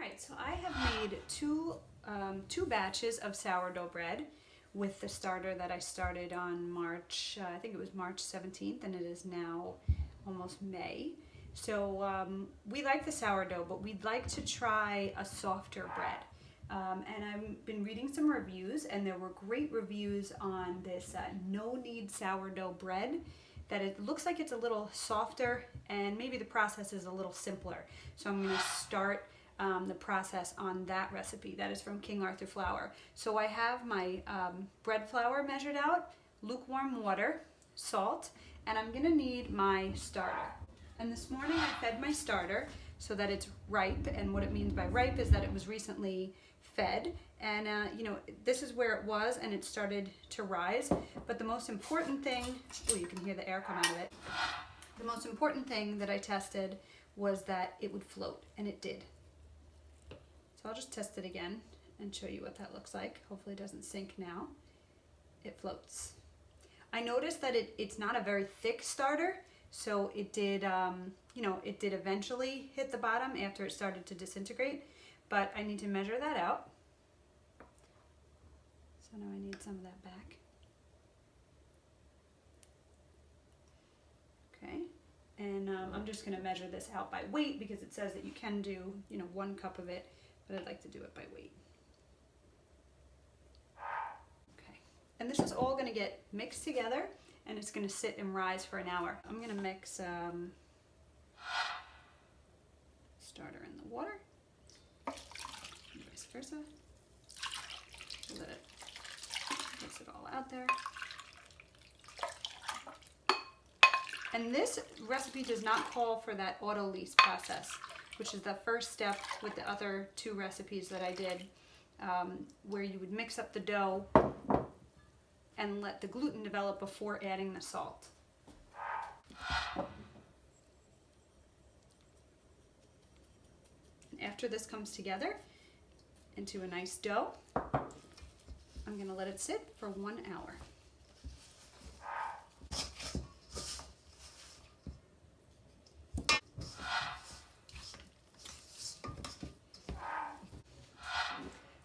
Alright, so I have made two batches of sourdough bread with the starter that I started on March, I think it was March 17th, and it is now almost May. So we like the sourdough, but we'd like to try a softer bread. And I've been reading some reviews, and there were great reviews on this no-knead sourdough bread, that it looks like it's a little softer and maybe the process is a little simpler. So I'm going to start the process on that recipe. That is from kingarthurflour. So I have my bread flour measured out, lukewarm water, salt, and I'm going to need my starter. And this morning I fed my starter so that it's ripe, and what it means by ripe is that it was recently fed, and you know, this is where it was and it started to rise. But the most important thing, oh, you can hear the air come out of it. The most important thing that I tested was that it would float, and it did. So I'll just test it again and show you what that looks like. Hopefully it doesn't sink now. It floats. I noticed that it's not a very thick starter, so it did, you know, it did eventually hit the bottom after it started to disintegrate, but I need to measure that out. So now I need some of that back. Okay, and I'm just going to measure this out by weight because it says that you can do, you know, 1 cup of it, but I'd like to do it by weight. Okay, and this is all going to get mixed together, and it's going to sit and rise for an hour. I'm going to mix starter in the water, and vice versa. Let it mix it all out there. And this recipe does not call for that autolyse process, which is the first step with the other 2 recipes that I did, where you would mix up the dough and let the gluten develop before adding the salt. And after this comes together into a nice dough, I'm going to let it sit for 1 hour.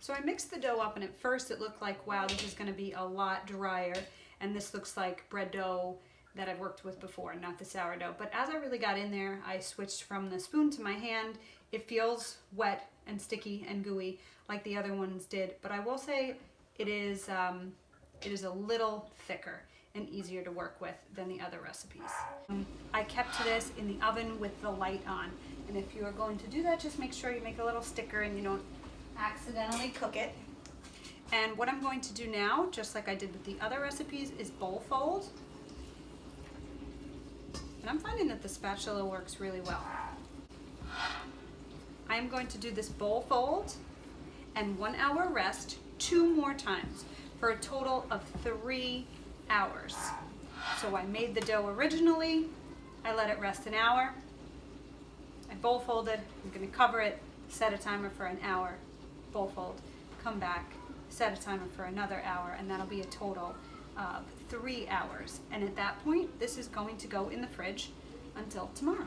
So I mixed the dough up, and at first it looked like, wow, this is going to be a lot drier, and this looks like bread dough that I've worked with before, not the sourdough. But as I really got in there, I switched from the spoon to my hand. It feels wet and sticky and gooey like the other ones did, but I will say it is a little thicker and easier to work with than the other recipes. I kept this in the oven with the light on, and if you are going to do that, just make sure you make a little sticker and you don't accidentally cook it. And what I'm going to do now, just like I did with the other recipes, is bowl fold. And I'm finding that the spatula works really well. I am going to do this bowl fold and 1 hour rest 2 more times for a total of 3 hours. So I made the dough originally, I let it rest an hour, I bowl folded, I'm going to cover it, set a timer for an hour, bowl fold, come back, set a timer for another hour, and that'll be a total of 3 hours. And at that point, this is going to go in the fridge until tomorrow.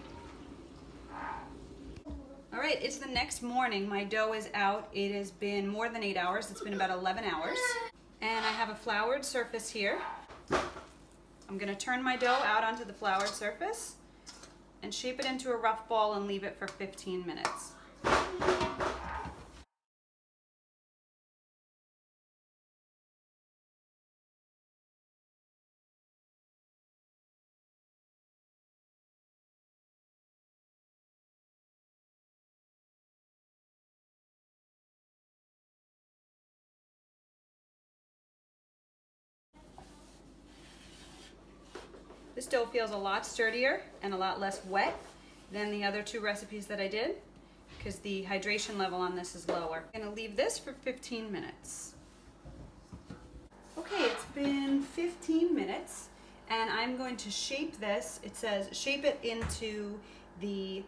All right, it's the next morning. My dough is out. It has been more than 8 hours. It's been about 11 hours. And I have a floured surface here. I'm gonna turn my dough out onto the floured surface and shape it into a rough ball and leave it for 15 minutes. This dough feels a lot sturdier and a lot less wet than the other 2 recipes that I did, because the hydration level on this is lower. I'm gonna leave this for 15 minutes. Okay, it's been 15 minutes, and I'm going to shape this. It says shape it into the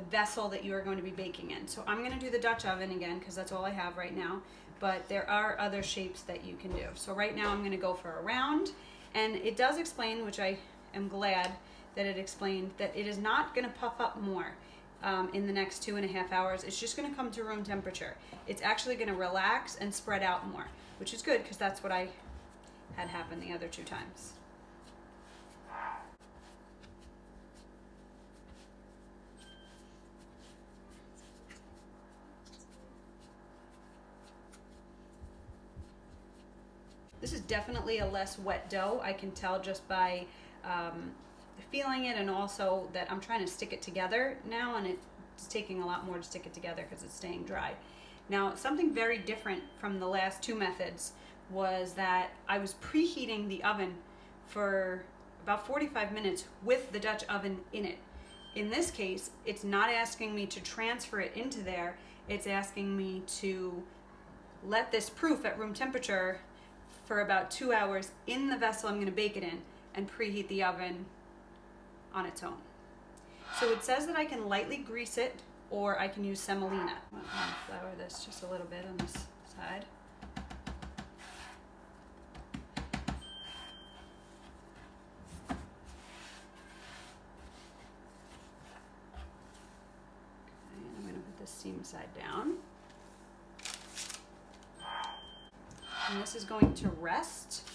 vessel that you are going to be baking in. So I'm gonna do the Dutch oven again, because that's all I have right now, but there are other shapes that you can do. So right now I'm gonna go for a round. And it does explain, which I am glad that it explained, that it is not going to puff up more. in the next 2.5 hours. It's just going to come to room temperature. It's actually going to relax and spread out more, which is good because that's what I had happen the other 2 times. This is definitely a less wet dough. I can tell just by feeling it, and also that I'm trying to stick it together now, and it's taking a lot more to stick it together because it's staying dry. Now, something very different from the last 2 methods was that I was preheating the oven for about 45 minutes with the Dutch oven in it. In this case, it's not asking me to transfer it into there. It's asking me to let this proof at room temperature for about 2 hours in the vessel I'm going to bake it in, and preheat the oven on its own. So it says that I can lightly grease it, or I can use semolina. I'm going to flour this just a little bit on this side. Okay, and I'm going to put the seam side down. And this is going to rest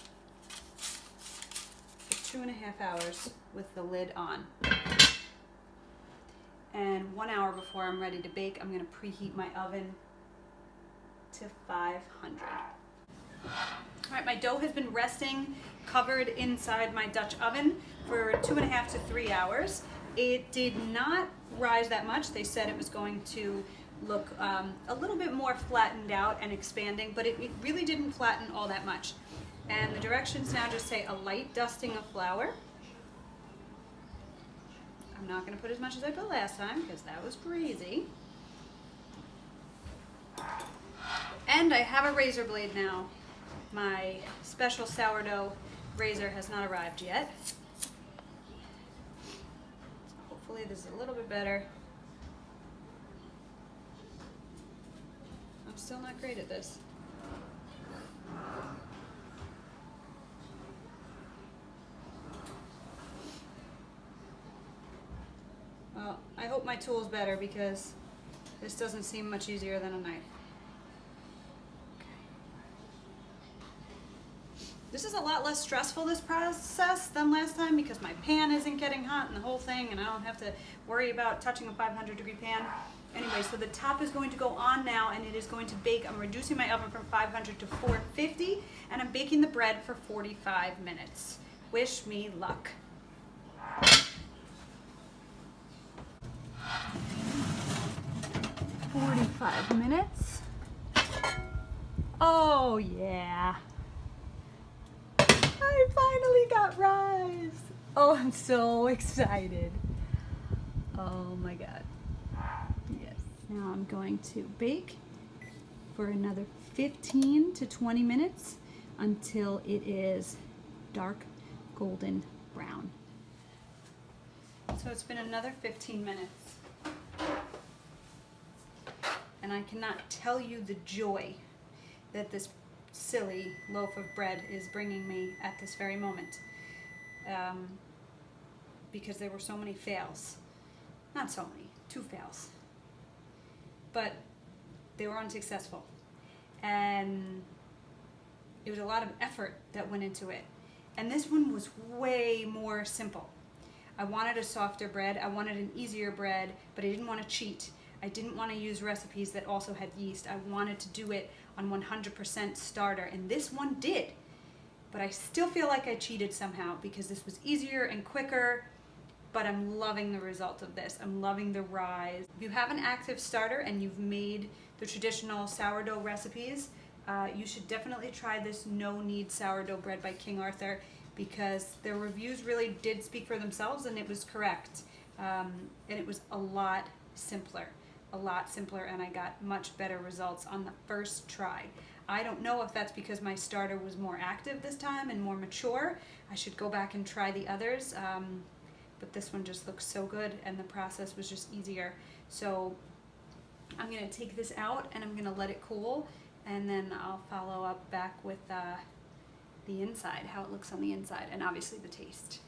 for 2.5 hours with the lid on. And 1 hour before I'm ready to bake, I'm going to preheat my oven to 500. All right, my dough has been resting covered inside my Dutch oven for 2.5 to 3 hours. It did not rise that much. They said it was going to look a little bit more flattened out and expanding, but it really didn't flatten all that much. And the directions now just say a light dusting of flour. I'm not going to put as much as I put last time because that was crazy. And I have a razor blade now. My special sourdough razor has not arrived yet. So hopefully this is a little bit better. I'm still not great at this. Well, I hope my tool's better because this doesn't seem much easier than a knife. Okay. This is a lot less stressful, this process, than last time because my pan isn't getting hot and the whole thing, and I don't have to worry about touching a 500-degree pan. Anyway, so the top is going to go on now, and it is going to bake. I'm reducing my oven from 500 to 450, and I'm baking the bread for 45 minutes. Wish me luck. "45 minutes. Oh yeah. I finally got rise. Oh, I'm so excited. Oh my God. Yes. Now I'm going to bake for another 15 to 20 minutes until it is dark golden brown. So it's been another 15 minutes. And I cannot tell you the joy that this silly loaf of bread is bringing me at this very moment. Because there were so many fails. Not so many, 2 fails. But they were unsuccessful. And it was a lot of effort that went into it. And this one was way more simple. I wanted a softer bread, I wanted an easier bread, but I didn't want to cheat. I didn't want to use recipes that also had yeast. I wanted to do it on 100% starter, and this one did. But I still feel like I cheated somehow because this was easier and quicker, but I'm loving the result of this. I'm loving the rise. If you have an active starter and you've made the traditional sourdough recipes, you should definitely try this No Knead Sourdough bread by King Arthur because their reviews really did speak for themselves, and it was correct. And it was a lot simpler, and I got much better results on the first try. I don't know if that's because my starter was more active this time and more mature. I should go back and try the others, but this one just looks so good and the process was just easier. So I'm going to take this out and I'm going to let it cool, and then I'll follow up back with the inside, how it looks on the inside, and obviously the taste.